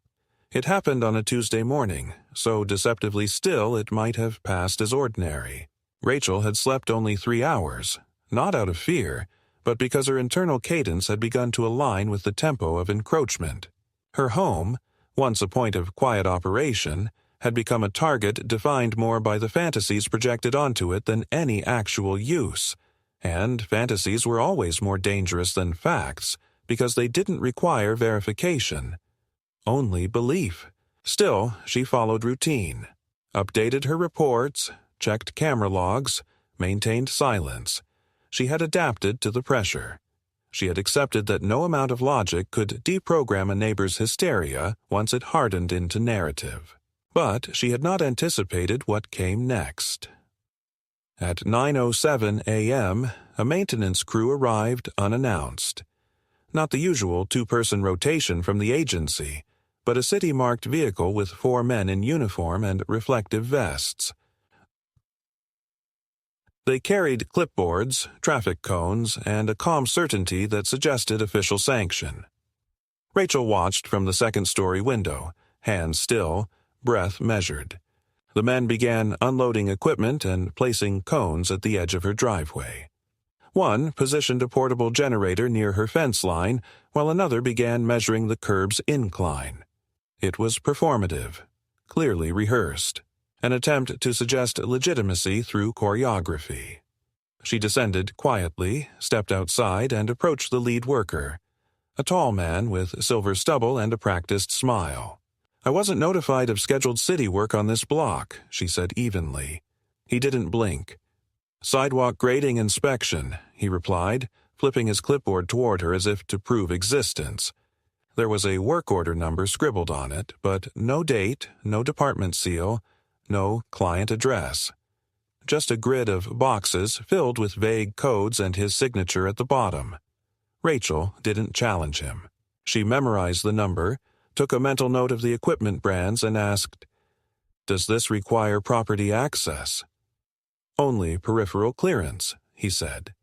It happened on a Tuesday morning, so deceptively still it might have passed as ordinary. Rachel had slept only 3 hours, not out of fear, but because her internal cadence had begun to align with the tempo of encroachment. Her home, once a point of quiet operation, had become a target defined more by the fantasies projected onto it than any actual use. And fantasies were always more dangerous than facts, because they didn't require verification. Only belief. Still, she followed routine. Updated her reports, checked camera logs, maintained silence. She had adapted to the pressure. She had accepted that no amount of logic could deprogram a neighbor's hysteria once it hardened into narrative. But she had not anticipated what came next. At 9:07 a.m., a maintenance crew arrived unannounced. Not the usual 2-person rotation from the agency, but a city-marked vehicle with 4 men in uniform and reflective vests. They carried clipboards, traffic cones, and a calm certainty that suggested official sanction. Rachel watched from the second-story window, hands still, breath measured. The men began unloading equipment and placing cones at the edge of her driveway. One positioned a portable generator near her fence line, while another began measuring the curb's incline. It was performative, clearly rehearsed. an attempt to suggest legitimacy through choreography. She descended quietly, stepped outside, and approached the lead worker, a tall man with silver stubble and a practiced smile. "I wasn't notified of scheduled city work on this block," she said evenly. He didn't blink. "Sidewalk grading inspection," he replied, flipping his clipboard toward her as if to prove existence. There was a work order number scribbled on it, but no date, no department seal, no client address. Just a grid of boxes filled with vague codes and his signature at the bottom. Rachel didn't challenge him. She memorized the number, took a mental note of the equipment brands, and asked, "Does this require property access?" "Only peripheral clearance," he said.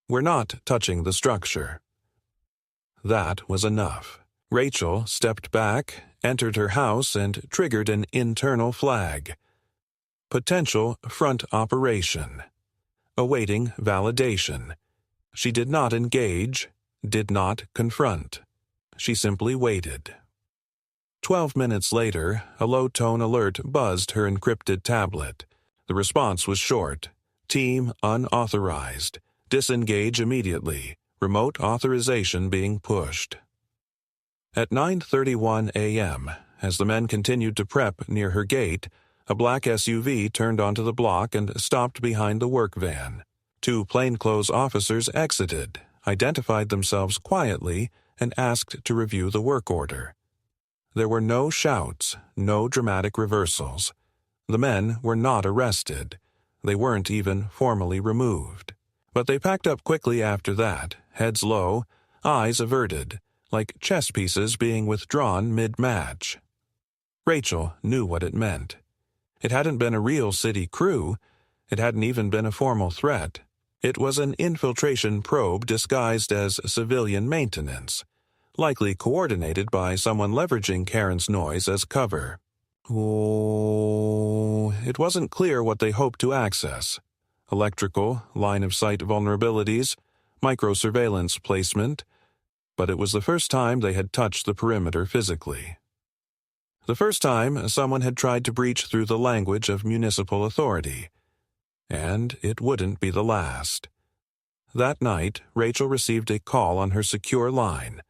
"We're not touching the structure." That was enough. Rachel stepped back, entered her house, and triggered an internal flag. Potential front operation. Awaiting validation. She did not engage, did not confront. She simply waited. 12 minutes later, a low-tone alert buzzed her encrypted tablet. The response was short. "Team unauthorized. Disengage immediately. Remote authorization being pushed." At 9:31 a.m., as the men continued to prep near her gate, a black SUV turned onto the block and stopped behind the work van. 2 plainclothes officers exited, identified themselves quietly, and asked to review the work order. There were no shouts, no dramatic reversals. The men were not arrested. They weren't even formally removed. But they packed up quickly after that, heads low, eyes averted, like chess pieces being withdrawn mid-match. Rachel knew what it meant. It hadn't been a real city crew. It hadn't even been a formal threat. It was an infiltration probe disguised as civilian maintenance, likely coordinated by someone leveraging Karen's noise as cover. It wasn't clear what they hoped to access. Electrical, line-of-sight vulnerabilities, micro-surveillance placement, but it was the first time they had touched the perimeter physically. The first time someone had tried to breach through the language of municipal authority. And it wouldn't be the last. That night, Rachel received a call on her secure line.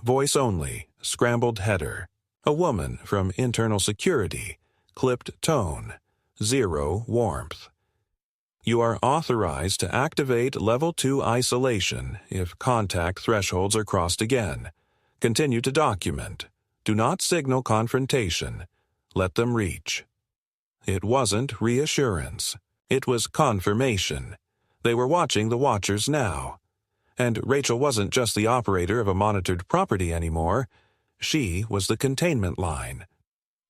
Voice only, scrambled header. A woman from internal security, clipped tone, zero warmth. "You are authorized to activate Level 2 isolation if contact thresholds are crossed again. Continue to document. Do not signal confrontation. Let them reach." It wasn't reassurance. It was confirmation. They were watching the watchers now. And Rachel wasn't just the operator of a monitored property anymore. She was the containment line.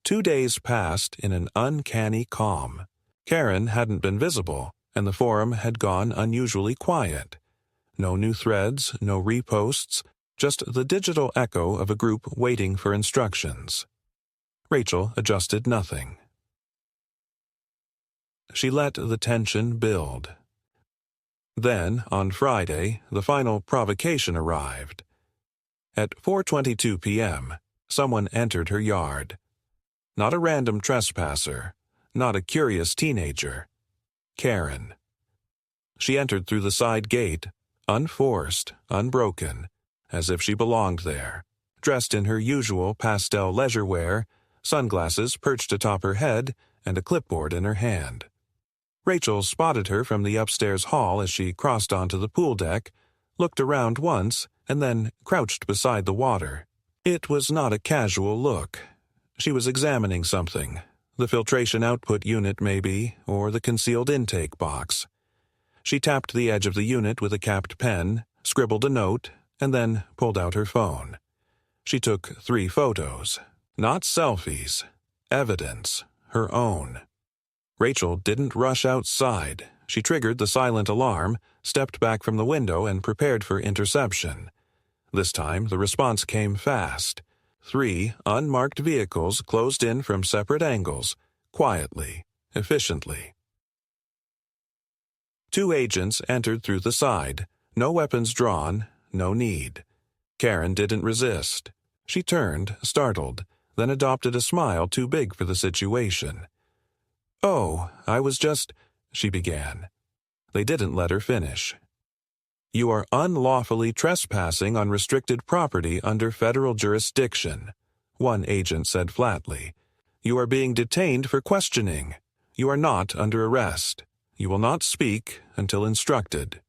2 days passed in an uncanny calm. Karen hadn't been visible, and the forum had gone unusually quiet. No new threads, no reposts, just the digital echo of a group waiting for instructions. Rachel adjusted nothing. She let the tension build. Then, on Friday, the final provocation arrived. At 4:22 p.m., someone entered her yard. Not a random trespasser, not a curious teenager. Karen. She entered through the side gate, unforced, unbroken, as if she belonged there, dressed in her usual pastel leisure wear, sunglasses perched atop her head, and a clipboard in her hand. Rachel spotted her from the upstairs hall as she crossed onto the pool deck, looked around once, and then crouched beside the water. It was not a casual look. She was examining something. The filtration output unit, maybe, or the concealed intake box. She tapped the edge of the unit with a capped pen, scribbled a note, and then pulled out her phone. She took 3 photos. Not selfies. Evidence. Her own. Rachel didn't rush outside. She triggered the silent alarm, stepped back from the window, and prepared for interception. This time, the response came fast. 3 unmarked vehicles closed in from separate angles, quietly, efficiently. 2 agents entered through the side. No weapons drawn, no need. Karen didn't resist. She turned, startled, then adopted a smile too big for the situation. "Oh, I was just—" she began. They didn't let her finish. "You are unlawfully trespassing on restricted property under federal jurisdiction," one agent said flatly. "You are being detained for questioning. You are not under arrest. You will not speak until instructed."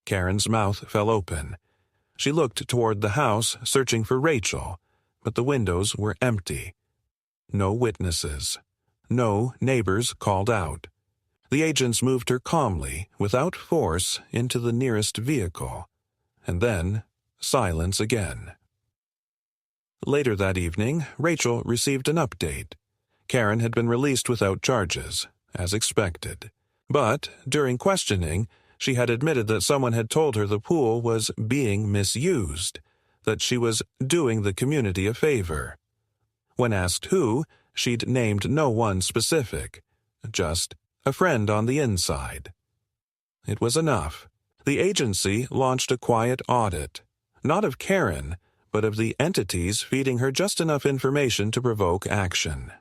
Karen's mouth fell open. She looked toward the house, searching for Rachel, but the windows were empty. No witnesses. No neighbors called out. The agents moved her calmly, without force, into the nearest vehicle. And then, silence again. Later that evening, Rachel received an update. Karen had been released without charges, as expected. But, during questioning, she had admitted that someone had told her the pool was being misused, that she was doing the community a favor. When asked who, she'd named no one specific, just a friend on the inside. It was enough. The agency launched a quiet audit, not of Karen, but of the entities feeding her just enough information to provoke action.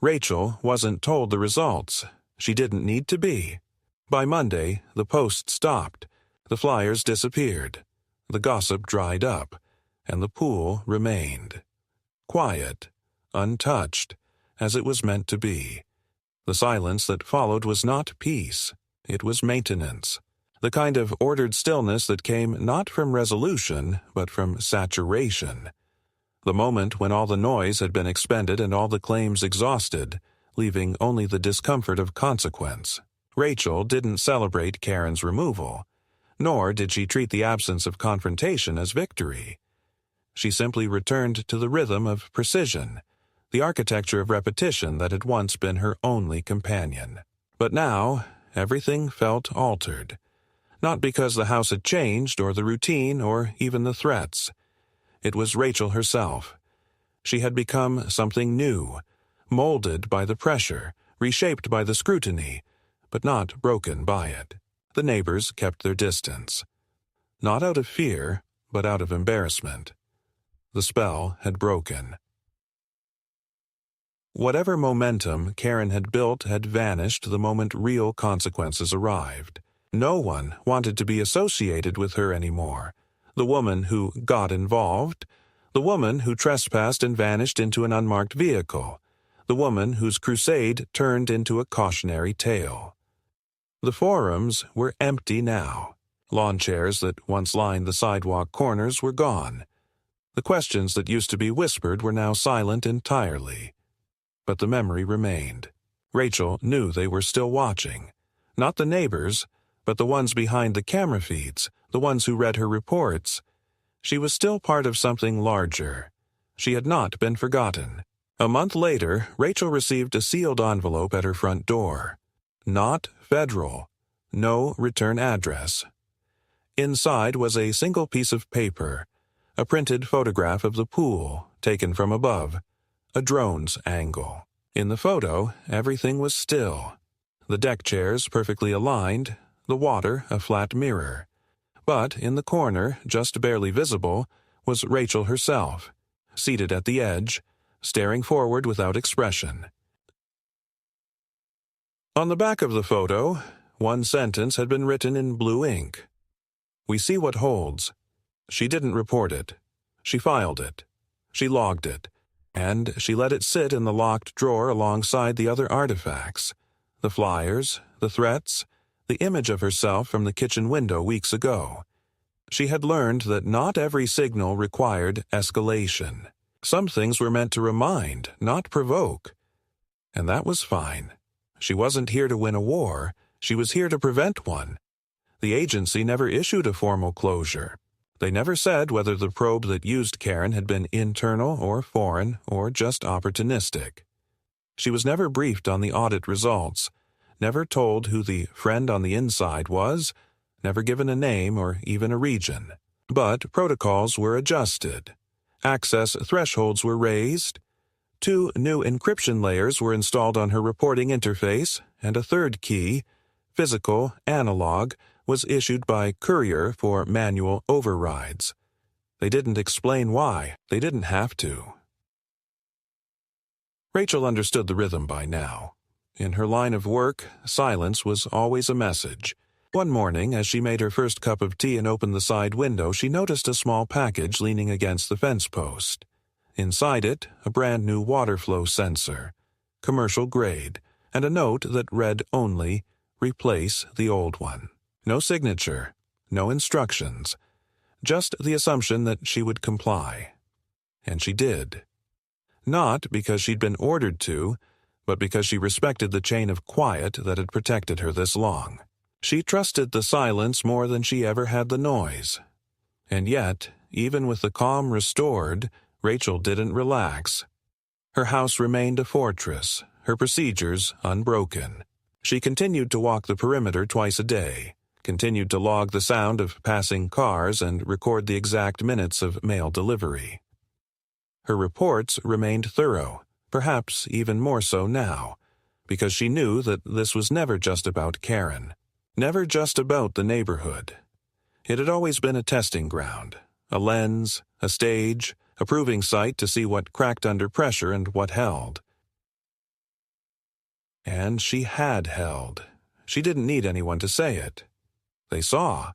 Rachel wasn't told the results. She didn't need to be. By Monday, the post stopped, the flyers disappeared, the gossip dried up, and the pool remained. Quiet, untouched, as it was meant to be. The silence that followed was not peace, it was maintenance, the kind of ordered stillness that came not from resolution, but from saturation. The moment when all the noise had been expended and all the claims exhausted, leaving only the discomfort of consequence. Rachel didn't celebrate Karen's removal, nor did she treat the absence of confrontation as victory. She simply returned to the rhythm of precision, the architecture of repetition that had once been her only companion. But now, everything felt altered. Not because the house had changed, or the routine, or even the threats. It was Rachel herself. She had become something new, molded by the pressure, reshaped by the scrutiny, but not broken by it. The neighbors kept their distance. Not out of fear, but out of embarrassment. The spell had broken. Whatever momentum Karen had built had vanished the moment real consequences arrived. No one wanted to be associated with her anymore. The woman who got involved, the woman who trespassed and vanished into an unmarked vehicle, the woman whose crusade turned into a cautionary tale. The forums were empty now. Lawn chairs that once lined the sidewalk corners were gone. The questions that used to be whispered were now silent entirely. But the memory remained. Rachel knew they were still watching. Not the neighbors, but the ones behind the camera feeds, the ones who read her reports. She was still part of something larger. She had not been forgotten. A month later, Rachel received a sealed envelope at her front door. Not federal. No return address. Inside was a single piece of paper, a printed photograph of the pool, taken from above, a drone's angle. In the photo, everything was still. The deck chairs perfectly aligned, the water a flat mirror. But in the corner, just barely visible, was Rachel herself, seated at the edge, staring forward without expression. On the back of the photo, one sentence had been written in blue ink. "We see what holds." She didn't report it. She filed it. She logged it. And she let it sit in the locked drawer alongside the other artifacts. The flyers, the threats, the image of herself from the kitchen window weeks ago. She had learned that not every signal required escalation. Some things were meant to remind, not provoke. And that was fine. She wasn't here to win a war. She was here to prevent one. The agency never issued a formal closure. They never said whether the probe that used Karen had been internal or foreign or just opportunistic. She was never briefed on the audit results, never told who the friend on the inside was, never given a name or even a region. But protocols were adjusted. Access thresholds were raised. 2 new encryption layers were installed on her reporting interface, and a third key, physical, analog, was issued by courier for manual overrides. They didn't explain why. They didn't have to. Rachel understood the rhythm by now. In her line of work, silence was always a message. One morning, as she made her first cup of tea and opened the side window, she noticed a small package leaning against the fence post. Inside it, a brand-new water flow sensor, commercial grade, and a note that read only, "Replace the old one." No signature, no instructions, just the assumption that she would comply. And she did. Not because she'd been ordered to, but because she respected the chain of quiet that had protected her this long. She trusted the silence more than she ever had the noise. And yet, even with the calm restored, Rachel didn't relax. Her house remained a fortress, her procedures unbroken. She continued to walk the perimeter twice a day, continued to log the sound of passing cars and record the exact minutes of mail delivery. Her reports remained thorough, perhaps even more so now, because she knew that this was never just about Karen, never just about the neighborhood. It had always been a testing ground, a lens, a stage, a proving site to see what cracked under pressure and what held. And she had held. She didn't need anyone to say it. They saw.